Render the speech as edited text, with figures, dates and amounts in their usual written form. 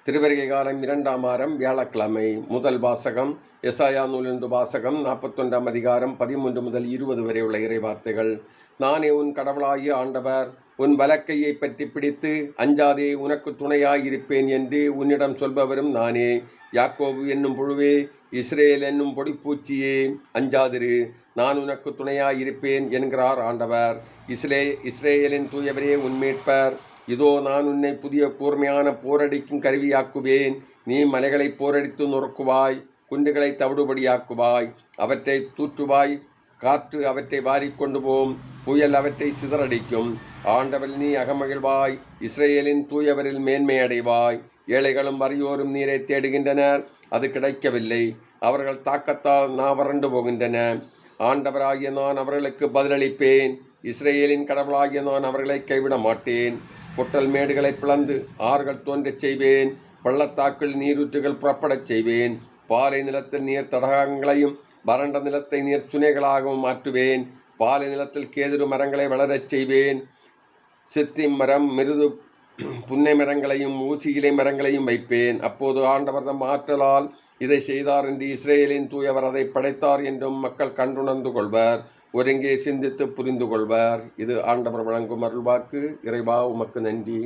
திருவருகை காலம் 2ஆம் வாரம் வியாழக்கிழமை. முதல் வாசகம் எசாயா நூலிலிருந்து வாசகம் 41ஆம் அதிகாரம் 13 முதல் 20 வரை உள்ள இறை வார்த்தைகள். நானே உன் கடவுளாகிய ஆண்டவர், உன் வலக்கையை பற்றி பிடித்து அஞ்சாதே, உனக்கு துணையாயிருப்பேன் என்று உன்னிடம் சொல்பவரும் நானே. யாக்கோபு என்னும் புழுவே, இஸ்ரேல் என்னும் பொடிப்பூச்சியே, அஞ்சாதிரு, நான் உனக்கு துணையாயிருப்பேன் என்கிறார் ஆண்டவர். இஸ்ரேலின் தூயவரே, உன் மீட்பர். இதோ நான் உன்னை புதிய கூர்மையான போரடிக்கும் கருவியாக்குவேன். நீ மலைகளை போரடித்து நொறுக்குவாய், குன்றுகளை தவிடுபடியாக்குவாய், அவற்றை தூற்றுவாய். காற்று அவற்றை வாரிக்கொண்டு போம், புயல் அவற்றை சிதறடிக்கும். ஆண்டவரில் நீ அகமகிழ்வாய், இஸ்ரேலின் தூயவரில் மேன்மை அடைவாய். ஏழைகளும் வறியோரும் நீரை தேடுகின்றனர், அது கிடைக்கவில்லை. அவர்கள் தாக்கத்தால் நான் வறண்டு போகின்றன. ஆண்டவராகிய நான் அவர்களுக்கு பதிலளிப்பேன். இஸ்ரேலின் கடவுளாகிய நான் அவர்களை கைவிட மாட்டேன். பொட்டல் மேடுகளை பிளந்து ஆறுகள் தோன்றச் செய்வேன். பள்ளத்தாக்கில் நீரூற்றுகள் புறப்படச் செய்வேன். பாலை நிலத்தில் நீர் தடாகங்களையும் வறண்ட நிலத்தை நீர் சுனைகளாகவும் மாற்றுவேன். பாலை நிலத்தில் கேதுரு மரங்களை வளரச் செய்வேன். சித்தி மரம், மிருது புன்னை மரங்களையும் ஊசியிலை மரங்களையும் வைப்பேன். அப்போது ஆண்டவர் தம் ஆற்றலால் இதை செய்தார் என்று இஸ்ரேலின் தூயவர் அதை படைத்தார் என்றும் மக்கள் கண்டுணர்ந்து கொள்வர். ஒருங்கே சிந்தித்து புரிந்து கொள்வர். இது ஆண்டவர் வழங்கும் அருள்வாக்கு. இறைவா, உமக்கு நன்றி.